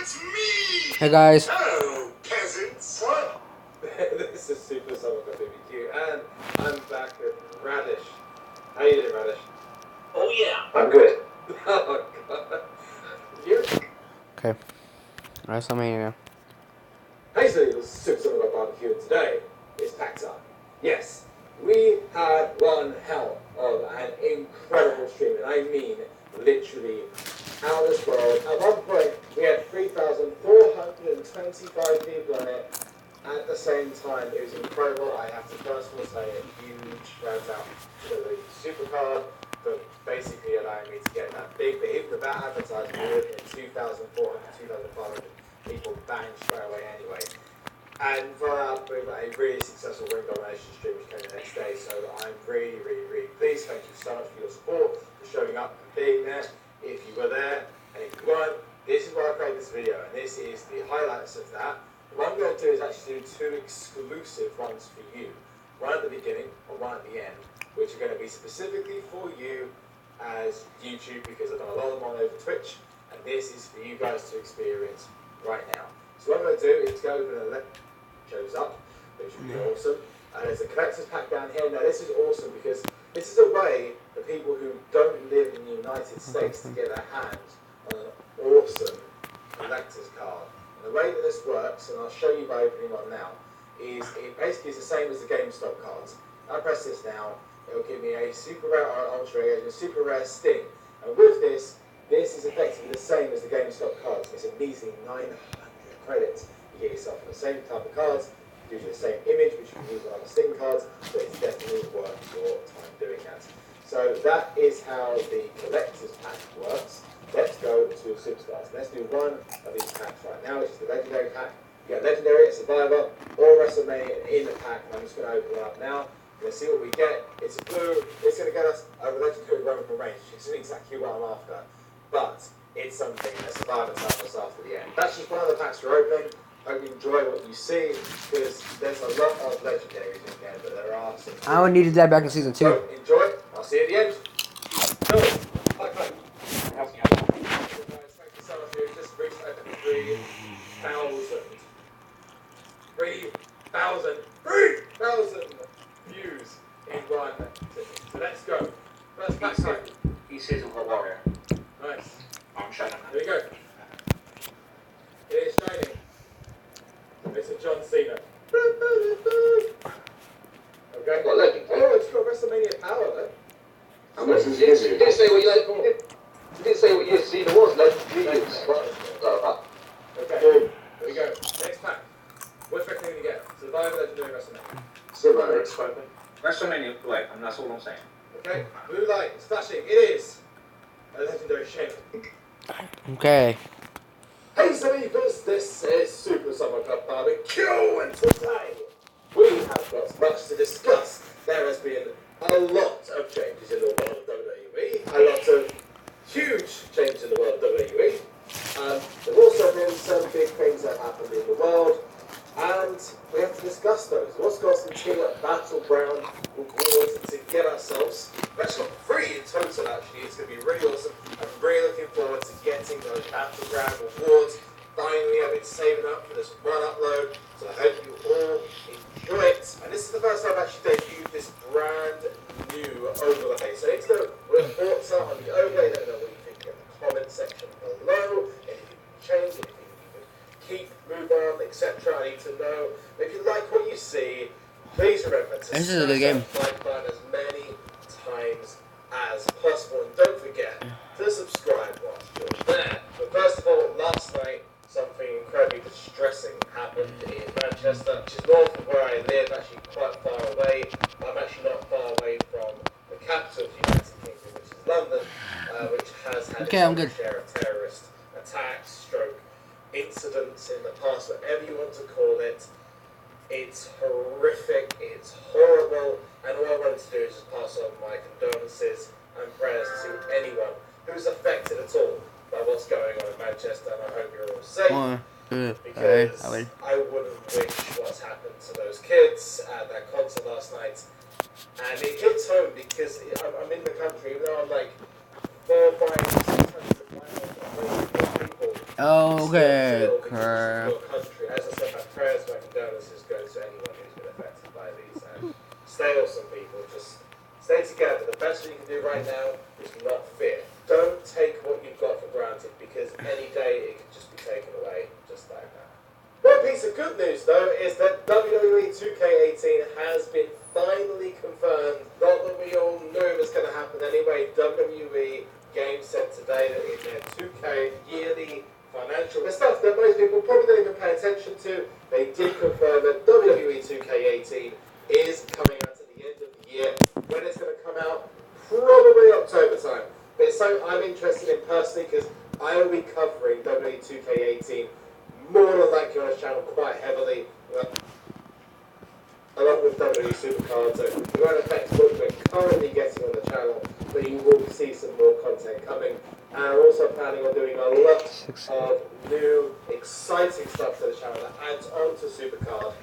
it's me! Hey guys. Hello, peasants. What? This is Super SuperCard BBQ, and I'm back with Radish. How you doing, Radish? Oh yeah. I'm good. Oh god. You? Okay. WrestleMania. Hey, so it was Super SuperCard BBQ, and today is pack time. Yes, we had one hell of an incredible stream, and I mean literally out of this world. At one point, we had 3,425 people on it. At the same time, it was incredible. I have to first of all say a huge shout out to the SuperCard for basically allowing me to get that big. But even without advertising, we were looking at 2,400, 2,500 people bang straight away anyway. And followed up with a really successful ring domination stream which came the next day. So I'm really, really, really pleased. Thank you so much for your support, for showing up and being there. If you were there, and if you weren't, this is why I created this video, and this is the highlights of that. What I'm going to do is actually do two exclusive ones for you. One at the beginning and one at the end, which are going to be specifically for you as YouTube, because I've done a lot of them on over Twitch, and this is for you guys to experience right now. So what I'm going to do is go over and let shows up, which would be awesome. And there's a collector's pack down here. Now this is awesome because this is a way for people who don't live in the United States to get their hands on an awesome collector's card. And the way that this works, and I'll show you by opening one now, is it basically is the same as the GameStop cards. I press this now, it will give me a super rare or ultra rare, a super rare Sting. And with this is effectively the same as the GameStop cards. It's a measly 900 credits. You get yourself the same type of cards, gives you the same image, which you can use on other Sting cards, but it's definitely worth your time doing that. So that is how the collector's pack works. Let's go to Superstars. Let's do one of these packs right now, which is the Legendary pack. You get Legendary, a Survivor, or WrestleMania in the pack, and I'm just going to open it up now. We're going to see what we get. It's a blue. It's going to get us a Legendary Roman Reigns, which isn't exactly what I'm after, but it's something a Survivor tells us after the end. That's just one of the packs we're opening. Hope you enjoy what you see, because there's a lot of legendaries in there, but there are some. I would needed that back in season 2. So enjoy. I'll see you at the end. Cool. Bye. Thank you so much. We've just reached over 3,000 views in one sitting. So let's go. First pack time. He says I'm a warrior. Nice. I'm shining. Here we go. It is shining. It's a John Cena. Okay. Got legend. Oh, it's got WrestleMania power though. You didn't say what year Cena was, legend. Okay. Here we go. Next pack. What's the thing to get? Survivor, Legendary, WrestleMania. Survivor. WrestleMania, wait, and that's all I'm saying. Okay. Blue light. It's flashing. It is a Legendary Shane. Okay. Hey Samivas, this is Super SuperCard BBQ, and today we have got much to discuss. There has been a lot of changes in the world of WWE, a lot of huge changes in the world of WWE. There have also been some big things that have happened in the world, and we have to discuss those. We've also got some key battleground rewards to get ourselves. We've actually got 3 in total actually. It's going to be really awesome. I'm really looking forward to getting those battleground rewards. Finally, I've been saving up for this one upload, so I hope you all enjoy it. And this is the first time I've actually debuted this brand new overlay. So I need to know what your thoughts are on the overlay. Let me know what you think in the comment section below. Anything you can change, anything you can keep, move on, etc. I need to know. If you like what you see, please remember to This is a good game. like button as many times as possible. And don't forget to subscribe whilst you're there. But first of all, last night, something incredibly distressing happened in Manchester, which is north of where I live, actually quite far away. I'm actually not far away from the capital of the United Kingdom, which is London, which has had its own share of terrorist attacks, stroke incidents in the past, whatever you want to call it. It's horrific, it's horrible, and all I wanted to do is just pass on my condolences and prayers to anyone who's affected at all by what's going on in Manchester, and I hope you're all safe, because I wouldn't wish what's happened to those kids at that concert last night. And it hits home because I'm in the country, even though I'm like 400, 500, 600 miles away from people. Okay. Still, because this is your country. As I said, my prayers, my condolences go to anyone who's been affected by these. And stay awesome, people. Just stay together. The best thing you can do right now is not fear. Don't take what you've got for granted, because any day it could just be taken away, just like that. One piece of good news, though, is that WWE 2K18 has been finally confirmed. Not that we all knew it was going to happen anyway. WWE Games said today that in their 2K yearly financial stuff that most people probably don't even pay attention to, they did confirm that WWE 2K18 is coming out at the end of the year. When it's going to come out, probably October time. But it's something I'm interested in personally, because I will be covering WWE 2K18 more than likely on this channel quite heavily, along with WWE SuperCard. So it won't affect what we're currently getting on the channel, but you will see some more content coming. And I'm also planning on doing a lot of new, exciting stuff to the channel that adds on to SuperCard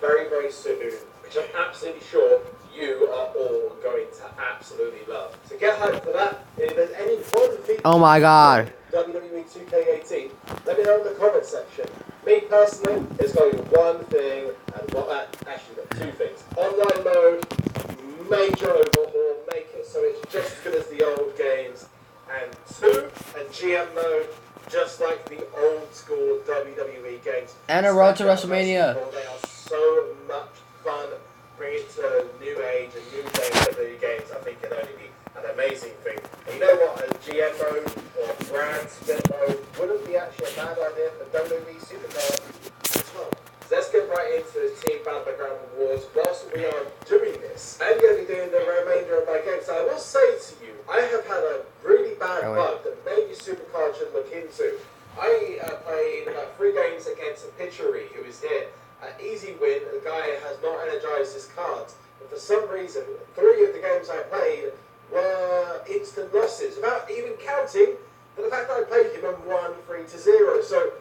very, very soon, which I'm absolutely sure you are all going to absolutely love. So get hyped for that. If there's any fun features Oh my god. WWE 2K18, let me know in the comments section. Me personally, there's going to be one thing, and actually got two things. Online mode, major overhaul, make it so it's just as good as the old games. And two, a GM mode, just like the old school WWE games. And a road to WrestleMania. They are so much fun. Bring it to a new age, a new day of WWE games. I think it'll only be an amazing thing. And you know what? A GM mode or a brand split mode wouldn't be actually a bad idea for WWE SuperCard as well. So let's get right into the Team Battleground Awards. Whilst we are doing this, I'm going to be doing the remainder of my games. So I will say to you, I have had a really bad bug that maybe SuperCard should look into. I played about 3 games against a Pitchery who is here. An easy win. The guy has not energized his cards, but for some reason 3 of the games I played were instant losses, without even counting the fact that I played him and won 3-0. So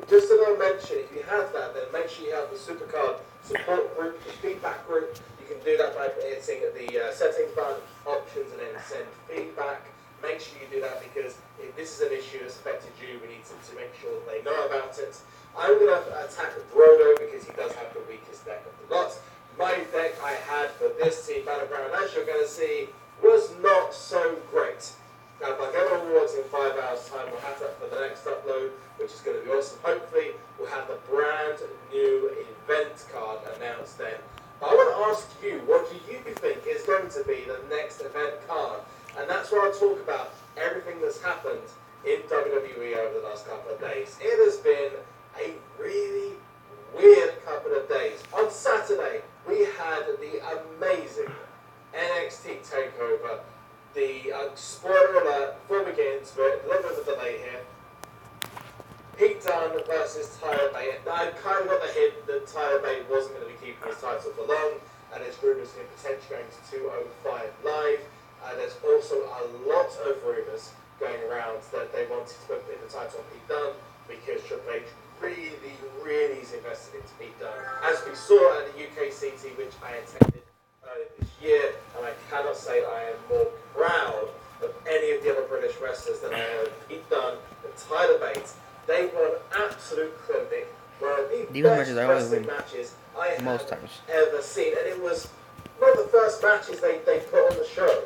just another mention, if you have that, then make sure you have the SuperCard support group, the feedback group. You can do that by hitting the settings button, options, and then send feedback. Make sure you do that, because if this is an issue that's affected you, we need to make sure that they know about it. I'm going to attack Brodo because he does have the weakest deck of the lot. My deck I had for this Team Battleground, as you're going to see, was not so great. Now, if I get awards in 5 hours' time, we'll have that for the next upload, which is going to be awesome. Hopefully, we'll have the brand new event card announced then. But I want to ask you, what do you think is going to be the next event card? And that's where I'll talk about everything that's happened in WWE over the last couple of days. It has been a really weird couple of days. On Saturday, we had the amazing NXT TakeOver. The spoiler alert, before we get into it, a little bit of a delay here. Pete Dunne versus Tyler Bate. I kind of got the hint that Tyler Bate wasn't going to be keeping his title for long, and there's rumours of him potentially going to 205 Live. There's also a lot of rumours going around that they wanted to put in the title on Pete Dunne, because Triple H really is invested into Pete Dunne. As we saw at the UKCT, which I attended earlier this year, and I cannot say I am more proud of any of the other British wrestlers than I am of Pete Dunne and Tyler Bate. They were an absolute clinic, one of the best wrestling matches I have ever seen. And it was one of the first matches they put on the show.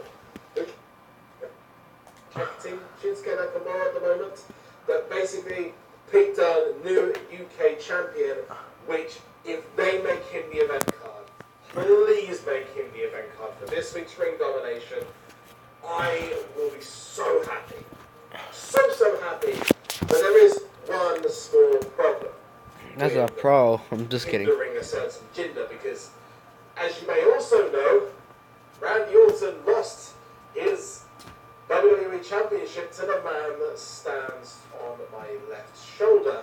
Protecting Shinsuke Nakamura at the moment. But basically, Pete Dunne, new UK champion, which, if they make him the event card, please make him the event card for this week's Ring Domination, I will be so happy. So happy. But there is one small problem. That's a pro. I'm just kidding. The ring a certain Jinder, because, as you may also know, Randy Orton lost his WWE Championship to the man that stands on my left shoulder,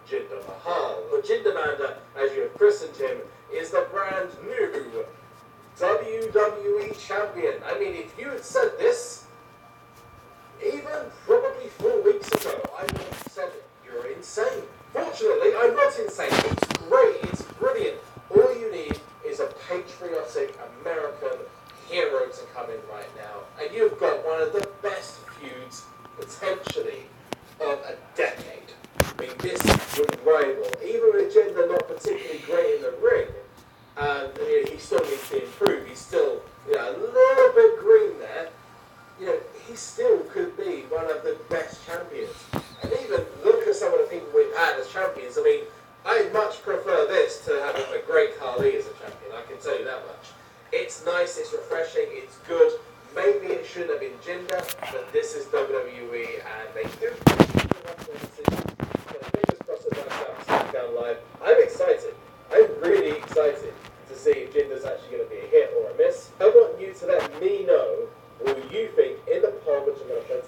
Jinder Mahal. But Jinder Mahal, as you have christened him, is the brand new WWE Champion. I mean, if you had said this, even probably 4 weeks ago, I would have said, you're insane. Fortunately, I'm not insane. It's great. It's brilliant. All you need is a patriotic American hero to come in right now. And you've got one of the best feuds best champions. And even look at some of the people we've had as champions. I mean, I much prefer this to having a great Khali as a champion, I can tell you that much. It's nice, it's refreshing, it's good. Maybe it shouldn't have been Jinder, but this is WWE and they do. Fingers crossed it works out SmackDown Live. I'm excited. I'm really excited to see if Jinder's actually going to be a hit or a miss. I want you to let me know what you think in the poll, which I'm going to put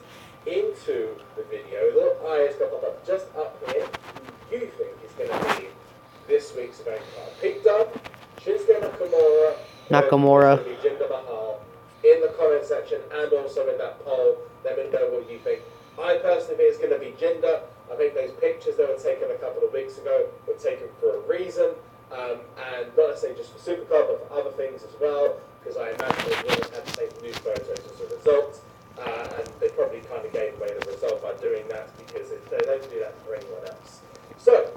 into the video. The little eye is going to pop up just up here. Who you think is going to be this week's event card? Pete Dunne, Shinsuke Nakamura, or Jinder Mahal in the comment section and also in that poll. Let me know what you think. I personally think it's going to be Jinder. I think those pictures that were taken a couple of weeks ago were taken for a reason, and not necessarily just for SuperCard, but for other things as well, because I imagine they would have had to take new photos as a result, and they probably kind of gave away the result by doing that, because they don't do that for anyone else. So,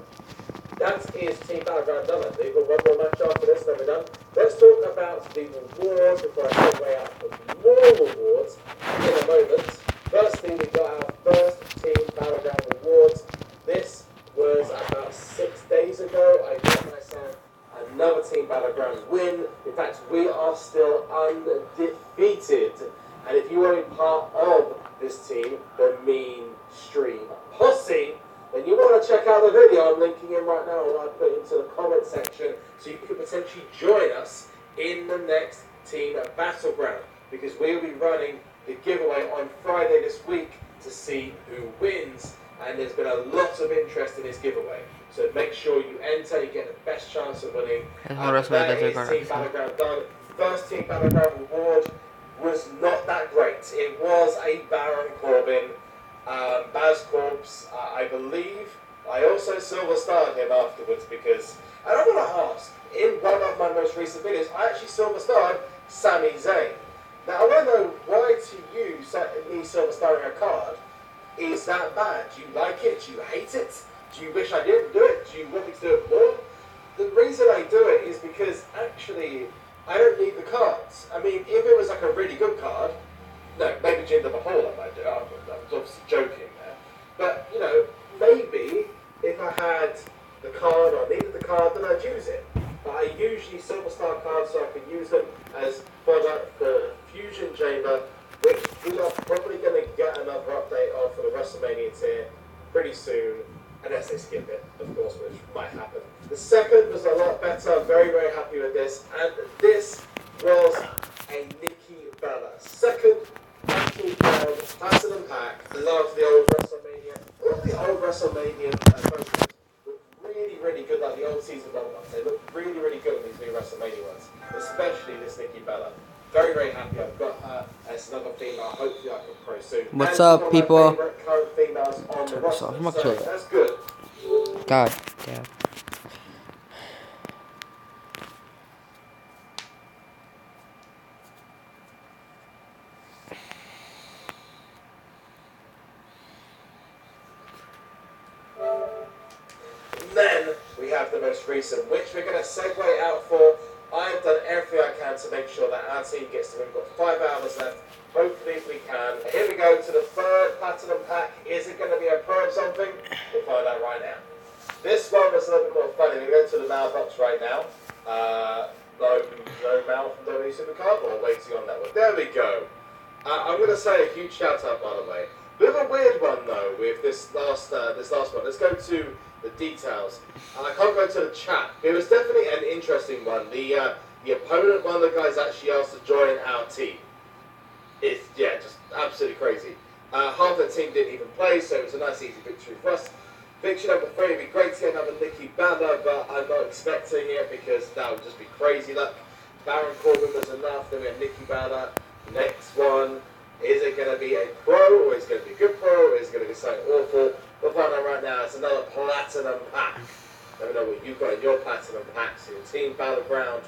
that is Team Battleground done. I think we've got one more match after this, then we're done. Let's talk about the rewards before I segue out for more rewards in a moment. Firstly, we got our first Team Battleground rewards. This was about 6 days ago. I got myself another Team Battleground win. In fact, we are still undefeated. And if you want to be part of this team, the Mean Stream Posse, then you want to check out the video I'm linking in right now, or I put into the comment section, so you could potentially join us in the next Team Battleground, because we'll be running the giveaway on Friday this week to see who wins, and there's been a lot of interest in this giveaway, so make sure you enter, you get the best chance of winning. That is Team Battleground done. First Team Battleground reward was not that great. It was a Baron Corbin, Baz Corpse, I believe. I also silver starred him afterwards because, and I want to ask, in one of my most recent videos, I actually silver starred Sami Zayn. Now I want to know, why to you, me silver starring a card is that bad? Do you like it? Do you hate it? Do you wish I didn't do it? Do you want me to do it more? The reason I do it is because actually I don't need the cards. I mean, if it was like a really good card, no, maybe Jinder Mahal I might do. I was obviously joking there. But, you know, maybe if I had the card or needed the card, then I'd use it. But I usually silver star cards so I can use them as fodder for Fusion Chamber, which we are probably going to get another update of for the WrestleMania tier pretty soon, unless they skip it, of course, which might happen. The second was a lot better. Very, very happy with this. And this was a Nikki Bella. Second, Nikki Bella, Platinum Pack. Love the old WrestleMania. All the old WrestleMania posters look really, really good, like the old season one ones. They look really, really good on these new WrestleMania ones, especially this Nikki Bella. Very, very happy I've got her as another female. Hopefully I can pro soon. What's up, people? Current females on the roster. So that's good. God damn. And then we have the most recent, which we're going to segue out for. I've done everything I can to make sure that our team gets to win. We've got 5 hours left. Hopefully if we can. Here we go to the third Platinum Pack. Is it going to be a pro of something? We'll find out right now. This one was a little bit more funny. We're going to the mailbox right now. No mail from WWE SuperCard, or waiting on that one. There we go. I'm going to say a huge shout out, by the way. Bit of a weird one though with this last one. Let's go to the details. I can't go to the chat. It was definitely an interesting one. The opponent, one of the guys actually asked to join our team. It's just absolutely crazy. Half the team didn't even play, so it was a nice easy victory for us. Victory number 3, it'd be great to get another Nikki Bella, but I'm not expecting it because that would just be crazy luck. Baron Corbin was enough, then we have Nikki Bella. Next one, is it going to be a pro, or is it going to be a good pro, or is it going to be something awful? We'll find out right now. It's another Platinum Pack. Let me know what you've got in your Platinum Packs, your Team Battleground.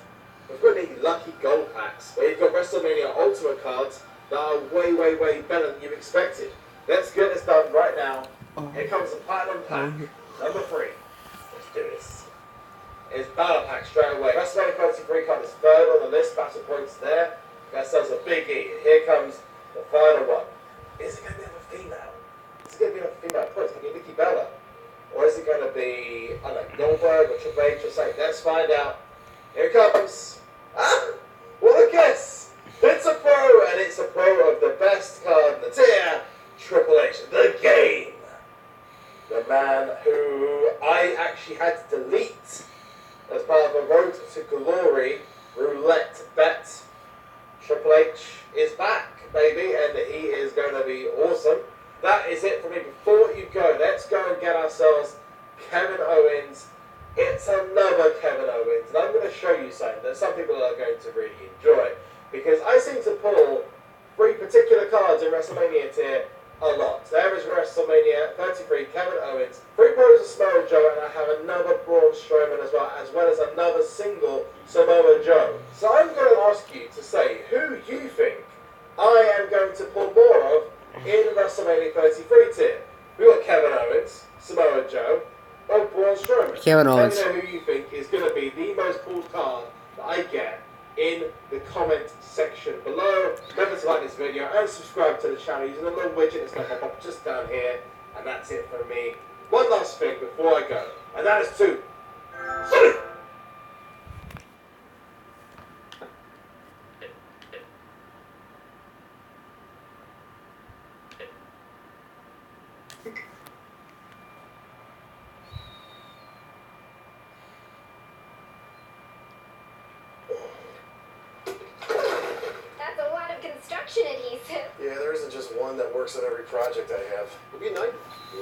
We've got these lucky gold packs, where you've got WrestleMania Ultimate cards that are way, way, way better than you expected. Let's get this done right now. Here comes the Platinum Pack, number 3. Let's do this. It's Battle Pack straight away. WrestleMania 33 card is third on the list. Battle points there. That sounds a biggie. Here comes the final one. Is it going to be a female? Is it female pro? Is it going to be Nikki Bella? Or is it going to be, I don't know, Goldberg or Triple H or something? Let's find out. Here it comes. Ah! What a guess! It's a pro, and it's a pro of the best card in the tier, Triple H, the Game. The man who I actually had to delete as part of a Road to Glory roulette bet. Triple H is back, baby, and he is going to be awesome. That is it for me. Before you go, let's go and get ourselves Kevin Owens. It's another Kevin Owens, and I'm going to show you something that some people are going to really enjoy, because I seem to pull 3 particular cards in WrestleMania tier a lot. There is WrestleMania 33, Kevin Owens, 3 pros of Samoa Joe, and I have another Braun Strowman as well as another single Samoa Joe. So I'm going to ask you to say who you think I am going to pull more of in WrestleMania 33 tier. We got Kevin Owens, Samoa Joe, or Braun Strowman. Kevin Owens. Let me know who you think is going to be the most pulled card that I get in the comment section below. Remember to like this video and subscribe to the channel using the little widget that's going to pop up just down here. And that's it from me. One last thing before I go, and that is to Yeah, there isn't just one that works on every project I have. It'll be nice.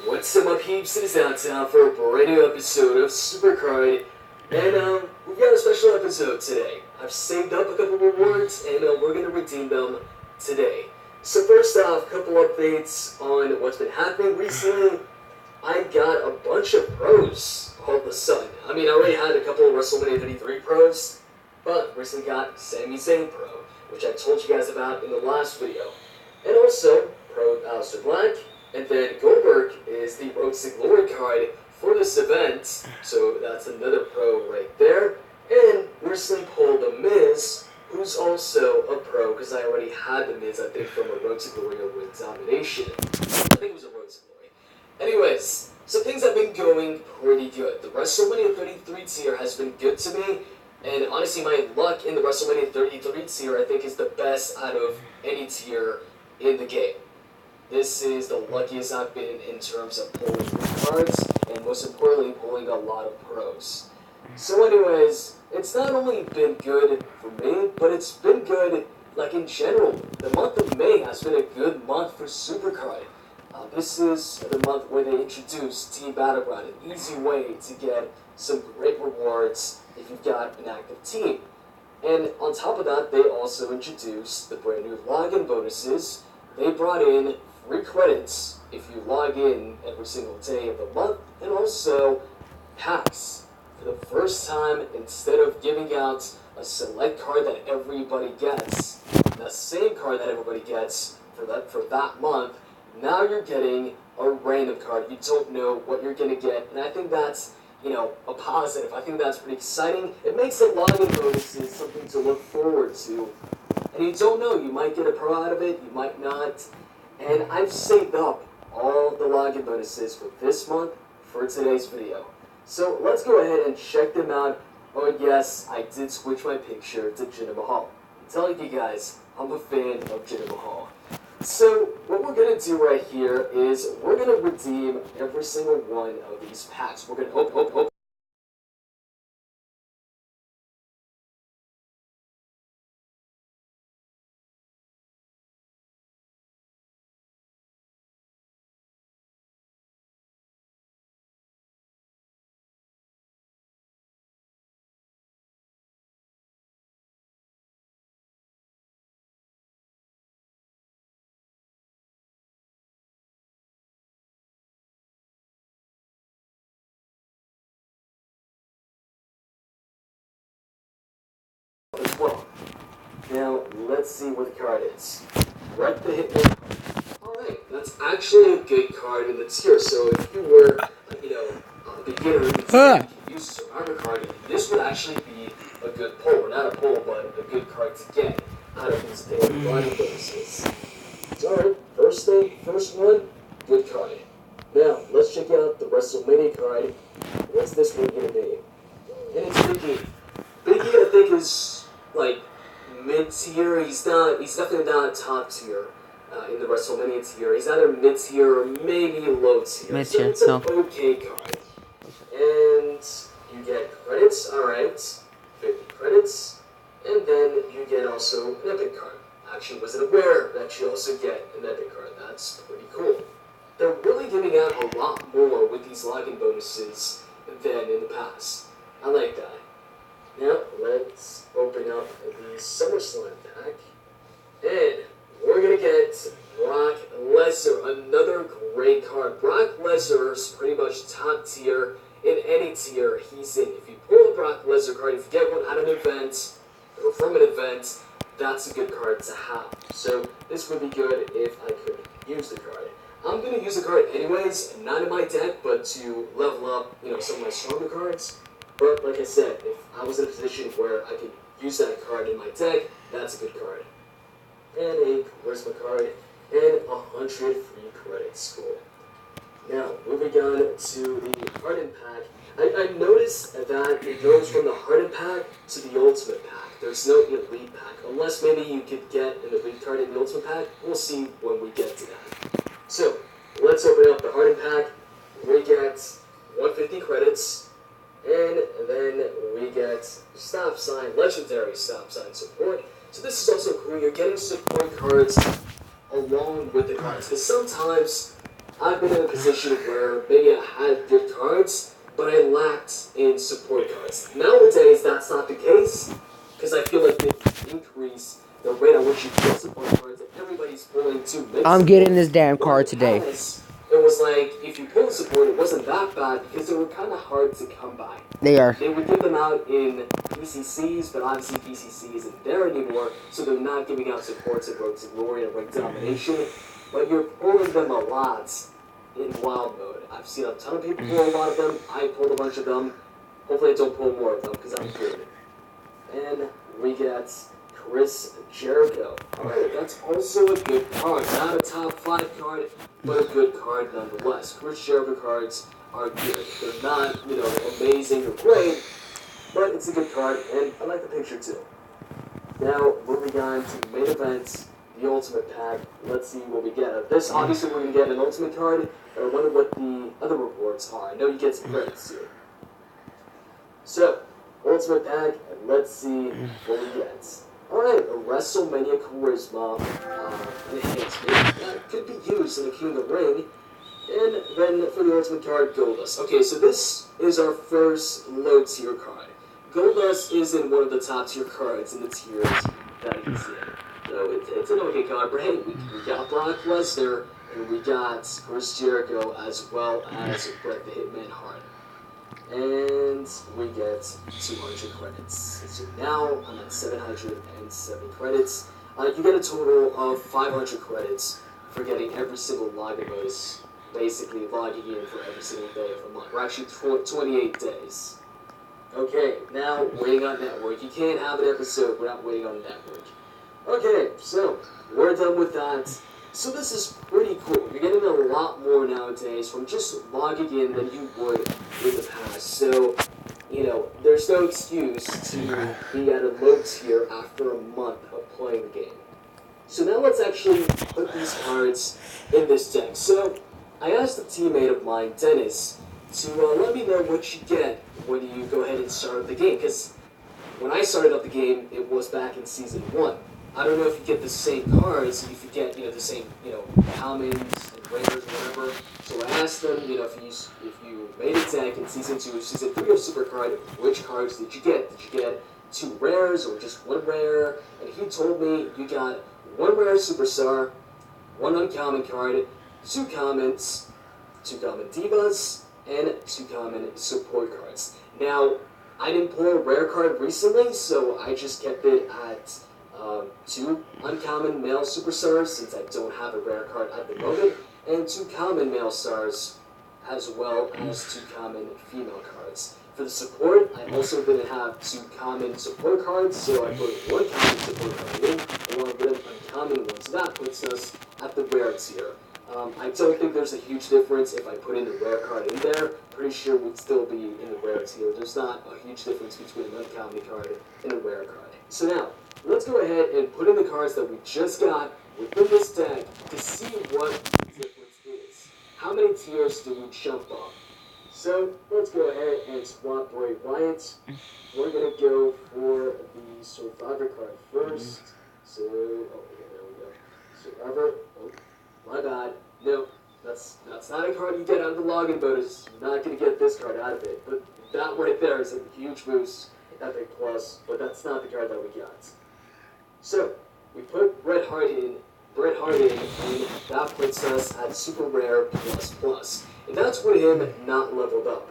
What's up, my peeps? It is Downtown for a brand new episode of SuperCard, and we've got a special episode today. I've saved up a couple rewards, and we're gonna redeem them today. So first off, a couple updates on what's been happening recently. I got a bunch of pros all of a sudden. I mean, I already had a couple of WrestleMania 33 pros, but recently got Sami Zayn Pro, which I told you guys about in the last video. And also, Pro Aleister Black, and then Goldberg is the Road to Glory card for this event, so that's another pro right there. And recently pulled The Miz, who's also a pro, because I already had The Miz, I think, from a Road to Glory with Domination. I think it was a Road to Glory. Anyways, so things have been going pretty good. The WrestleMania 33 tier has been good to me, and honestly, my luck in the WrestleMania 33 tier, I think, is the best out of any tier in the game. This is the luckiest I've been in terms of pulling cards, and most importantly, pulling a lot of pros. So anyways, it's not only been good for me, but it's been good, like, in general. The month of May has been a good month for SuperCard. This is the month where they introduced Team Battleground, an easy way to get some great rewards if you've got an active team. And on top of that, they also introduced the brand new login bonuses. They brought in free credits if you log in every single day of the month, and also packs. For the first time, instead of giving out a select card that everybody gets, the same card that everybody gets for that month, now you're getting a random card. You don't know what you're going to get, and I think that's, you know, a positive. I think that's pretty exciting. It makes the login bonuses something to look forward to. And you don't know, you might get a pro out of it, you might not. And I've saved up all the login bonuses for this month for today's video. So let's go ahead and check them out. Oh, and yes, I did switch my picture to Jinder Mahal. I'm telling you guys, I'm a fan of Jinder Mahal. So what we're going to do right here is we're going to redeem every single one of these packs. We're going to as well. Now, let's see what the card is. Right the hit card. Alright, that's actually a good card in the tier. So if you were, you know, a beginner in the tier, you use a survivor card, this would actually be a good pull. Or not a pull, but a good card to get out of these daily grinding bonuses. So, alright, first one, good card. Now, let's check out the WrestleMania card. What's this one gonna be? And it's Biggie. Biggie, I think, is like mid-tier. He's definitely not top tier in the WrestleMania tier. He's either mid-tier or maybe low tier. Mid-tier, So it's an no. okay card. And you get credits, alright. 50 credits. And then you get also an epic card. Actually, wasn't aware that you also get an epic card. That's pretty cool. They're really giving out a lot more with these login bonuses than in the past. I like that. Now, let's open up the SummerSlam pack. And we're going to get Brock Lesnar, another great card. Brock Lesnar is pretty much top tier in any tier he's in. If you pull a Brock Lesnar card, if you get one at an event or from an event, that's a good card to have. So this would be good if I could use the card. I'm going to use the card anyways, not in my deck, but to level up, some of my stronger cards. But like I said, if I was in a position where I could use that card in my deck, that's a good card. And a charisma card, and 100 free credits. Cool. Now, moving on to the Hardened pack. I noticed that it goes from the Hardened pack to the Ultimate pack. There's no Elite pack, unless maybe you could get an Elite card in the Ultimate pack. We'll see when we get to that. So, let's open up the Hardened pack. We get 150 credits, and then we get stop sign, legendary stop sign support. So this is also cool. You're getting support cards along with the cards. Because sometimes I've been in a position where maybe I had good cards, but I lacked in support cards. Nowadays, that's not the case, because I feel like they increase the rate at which you get support cards, and everybody's pulling too many. I'm getting this damn card today. It was like, if you pulled support, it wasn't that bad, because they were kind of hard to come by. They are. They would give them out in PCCs, but obviously PCC isn't there anymore, so they're not giving out supports at Road to Glory and Ring Domination, but you're pulling them a lot in wild mode. I've seen a ton of people pull a lot of them. I pulled a bunch of them. Hopefully I don't pull more of them, because I'm good. And we get Chris Jericho. Alright, that's also a good card. Not a top 5 card, but a good card nonetheless. Chris Jericho cards are good. They're not, amazing or great, but it's a good card, and I like the picture too. Now, moving on to the main event, the Ultimate pack. Let's see what we get. This, obviously, we're going to get an Ultimate card, and I wonder what the other rewards are. I know you get some credits here. So, Ultimate pack, and let's see what we get. Alright, a WrestleMania Charisma enhancement that could be used in the King of the Ring. And then for the Ultimate card, Goldust. Okay, so this is our first low tier card. Goldust isn't one of the top tier cards in the tiers that he's in. So it's an okay card, but hey, we got Brock Lesnar, and we got Chris Jericho, as well as Bret the Hitman Hart. And we get 200 credits. So now I'm at 770 credits. You get a total of 500 credits for getting every single login bonus, basically logging in for every single day of the month. Or actually 28 days. Okay, now waiting on network. You can't have an episode without waiting on network. Okay, so we're done with that. So this is pretty cool. You're getting a lot more nowadays from just logging in than you would in the past. So, there's no excuse to be at a low tier after a month of playing the game. So now let's actually put these cards in this deck. So I asked a teammate of mine, Dennis, to let me know what you get when you go ahead and start up the game. Because when I started up the game, it was back in Season 1. I don't know if you get the same cards, if you get, the same, commons and raiders or whatever. So I asked them, if you made a deck in Season 2, Season 3 of SuperCard, which cards did you get? Did you get 2 rares or just 1 rare? And he told me you got 1 rare superstar, 1 uncommon card, 2 commons, 2 common divas, and 2 common support cards. Now, I didn't pull a rare card recently, so I just kept it at 2 uncommon male superstars, since I don't have a rare card at the moment, and 2 common male stars, as well as 2 common female cards. For the support, I also didn't have 2 common support cards, so I put 1 common support card in, along with an uncommon one. So that puts us at the rare tier. I don't think there's a huge difference if I put in a rare card in there. Pretty sure we'd still be in the rare tier. There's not a huge difference between an uncommon card and a rare card. So now, let's go ahead and put in the cards that we just got within this deck to see what the difference is. How many tiers do we jump up? So let's go ahead and swap Bray Wyatt. We're gonna go for the Survivor card first. So, oh yeah, there we go. Survivor. Oh, my bad. No, that's not a card you get out of the login bonus. You're not gonna get this card out of it. But that right there is a huge boost, Epic Plus. But that's not the card that we got. So we put Bret Hart in, and that puts us at Super Rare Plus Plus. And that's with him not leveled up.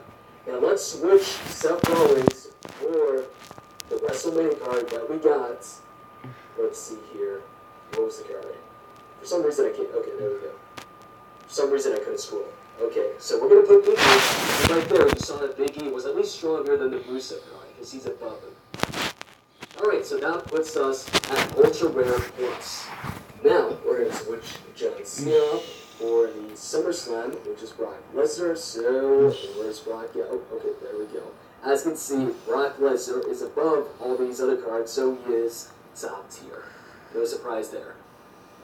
Now let's switch Seth Rollins for the WrestleMania card that we got. Let's see here. What was the card? For some reason I can't. Okay, there we go. For some reason I couldn't scroll. Okay, so we're gonna put Big E right there. You saw that Big E was at least stronger than the Rusev card because he's above him. Alright, so that puts us at Ultra Rare Plus. Now, we're going to switch John Cena for the SummerSlam, which is Brock Lesnar. So, where's Brock? Yeah, oh, okay, there we go. As you can see, Brock Lesnar is above all these other cards, so he is top tier. No surprise there.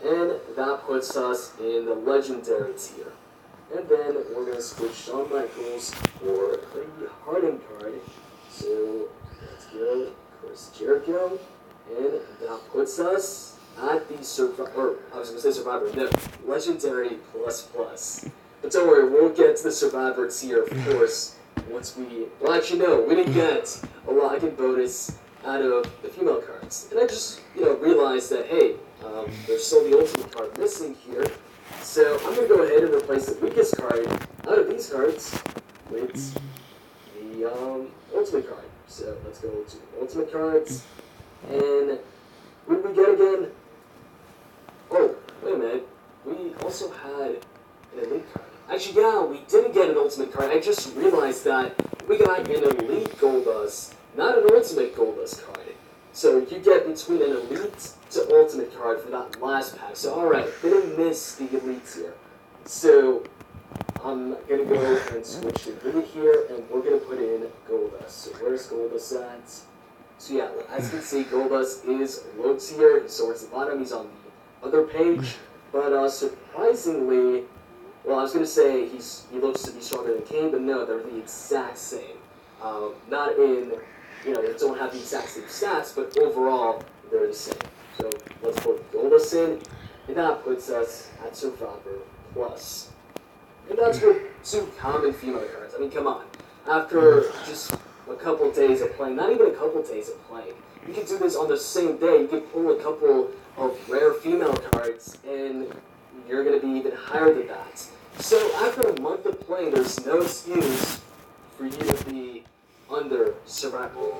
And that puts us in the Legendary tier. And then we're going to switch Shawn Michaels for the Harden card. So, let's go. Chris Jericho, and that puts us at the Survivor, no, Legendary Plus Plus. But don't worry, we'll get to the Survivor tier, of course, once well actually no, we didn't get a login bonus out of the female cards. And I just, realized that, hey, there's still the Ultimate card missing here, so I'm going to go ahead and replace the weakest card out of these cards with the Ultimate card. So let's go to the Ultimate cards, and what did we get again? Oh, wait a minute, we also had an Elite card. Actually, yeah, we didn't get an Ultimate card. I just realized that we got an Elite Goldust, not an Ultimate Goldust card. So you get between an Elite to Ultimate card for that last pack. So alright, didn't miss the Elite here. So I'm gonna go and switch it really here, and we're gonna put in Goldust. So where's Goldust at? So yeah, as you can see, Goldust is low tier, so towards the bottom, he's on the other page. But surprisingly, well, I was gonna say he looks to be stronger than Kane, but no, they're the exact same. Not in, they don't have the exact same stats, but overall, they're the same. So let's put Goldust in, and that puts us at Survivor Plus. And that's with 2 common female cards. I mean, come on. After just a couple days of playing, not even a couple days of playing, you can do this on the same day. You can pull a couple of rare female cards, and you're going to be even higher than that. So after a month of playing, there's no excuse for you to be under Survivor.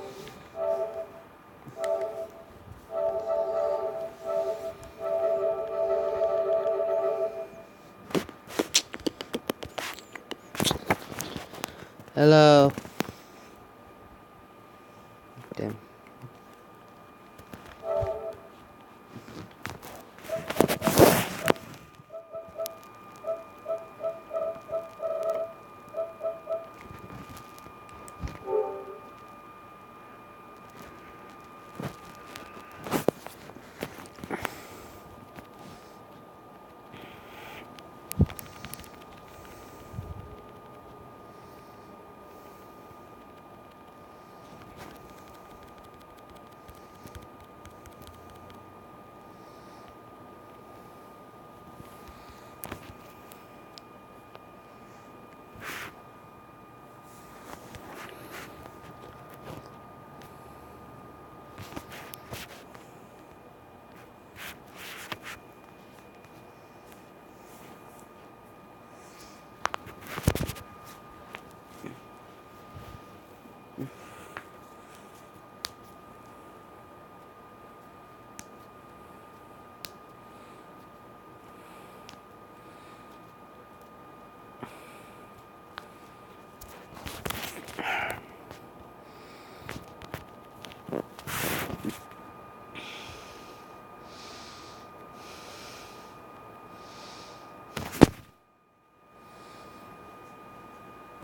Hello. Damn.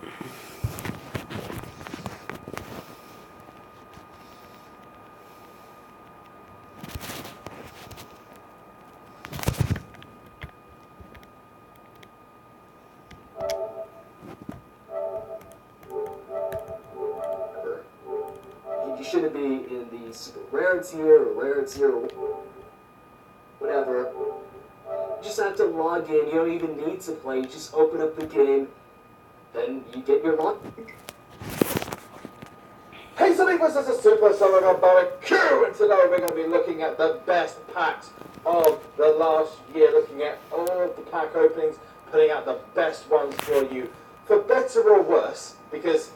You shouldn't be in the super rare tier or rare tier or whatever. You just have to log in. You don't even need to play. You just open up the game, then you get your log. Hey, so this is a Super Summer Barbecue, and today we're going to be looking at the best packs of the last year, looking at all of the pack openings, putting out the best ones for you, for better or worse, because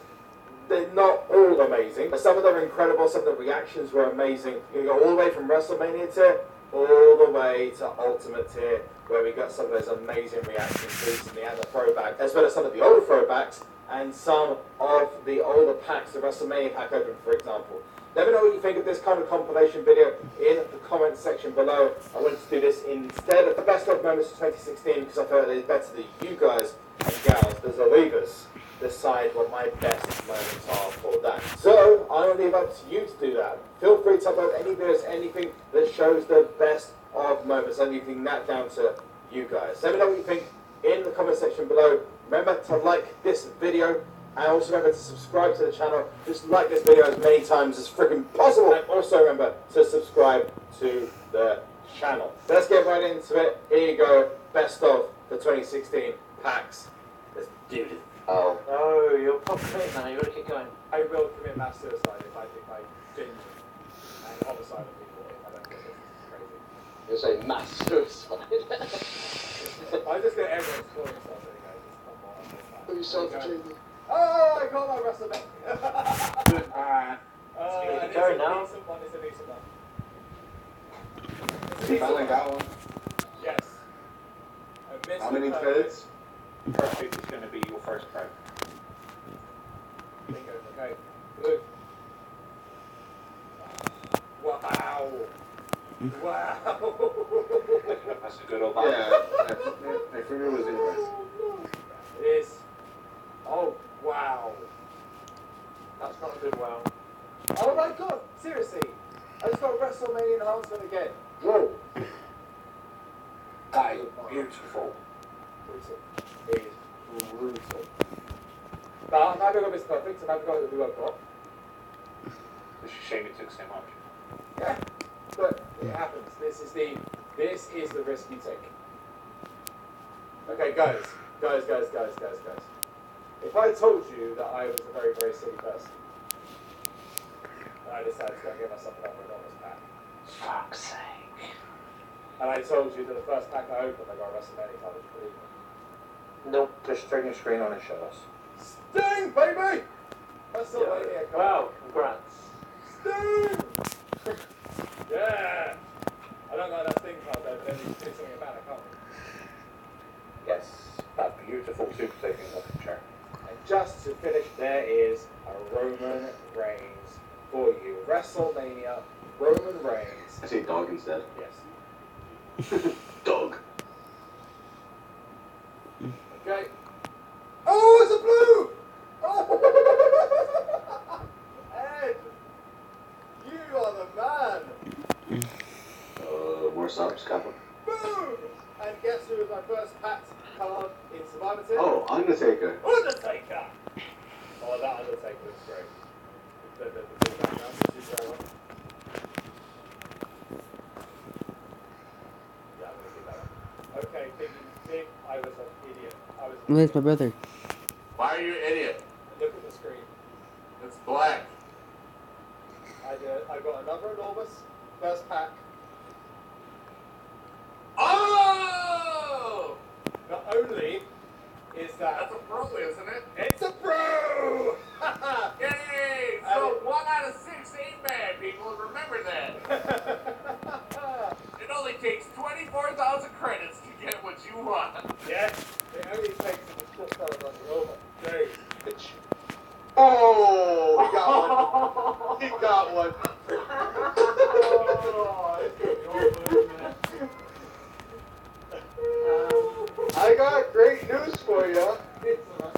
they're not all amazing. Some of them are incredible, some of the reactions were amazing. You can go all the way from WrestleMania tier, all the way to Ultimate tier, where we got some of those amazing reactions recently, and the throwback, as well as some of the older throwbacks, and some of the older packs, the WrestleMania pack open, for example. Let me know what you think of this kind of compilation video in the comment section below. I wanted to do this instead of the best of moments of 2016 because I felt it is better that you guys and gals, the Zalivas, decide what my best moments are for that. So, I will leave up to you to do that. Feel free to upload any videos, anything that shows the best of moments, and leaving that down to you guys. Let me know what you think in the comment section below. Remember to like this video, and also remember to subscribe to the channel. Just like this video as many times as freaking possible, and also remember to subscribe to the channel. Let's get right into it. Here you go, best of the 2016 packs. Let's do it. Oh. Oh, you're confident now. You want to keep going. I will commit mass suicide if I genuinely and homicide of people if I don't get this. It's crazy. You're saying mass suicide. I'm just gonna everyone's calling themselves anyway. Just come on. Put yourself in jail. Oh, I got my WrestleMania. Alright. And Go it's now. a decent one. It's a decent one. It's a You decent finally one. got one. Yes. I missed How many the codes? Perfect is going to be your first code. Bingo. Okay. Good. Wow. Wow. That's a good old Yeah, I figured it was interesting. It is. Oh, wow. That's not a good wow. Oh my god, seriously. I just got WrestleMania announcement again. Whoa. That is beautiful. Brutal. It is brutal. But I'm not going to go Mr. Perfect, I'm not going to do what I've got. It's a shame it took so much. Yeah. But it happens. This is the risk you take. Okay, guys. If I told you that I was a very, very silly person, and I decided to go and get myself another enormous pack, Fuck's sake. and I told you that the first pack I opened, I got a WrestleMania card, would you believe me? Nope, just turn your screen on and show us. Sting, baby! WrestleMania card. Wow, congrats. Sting! Yeah! I don't got that Sting card though, but then you can do something about it, can't we? Yes, that beautiful super taking looking chair. And just to finish, there is a Roman Reigns for you. WrestleMania, Roman Reigns. I say dog instead. Yes. Dog. Okay. Oh, it's a blue! Oh! Ed! You are the man! More subs, couple. Boom! And guess who was my first packed card in Survivor Team? Oh, Undertaker. Undertaker! Oh, that Undertaker looks great. The big background, the super one. Yeah, I'm gonna keep that up. Okay, Big, I was an idiot. Where's my brother? Why are you an idiot? Look at the screen. It's black. I got another enormous first pack. Oh! Not only is that... That's a pro, isn't it? It's a pro! Yay! So 1 out of 6 ain't bad, people. Remember that. It only takes 24,000 credits to get what you want. Yes, it only takes a short time on the over. Dave. Oh, he got one. He got one. Oh, it's good, man. I got great news for you. It's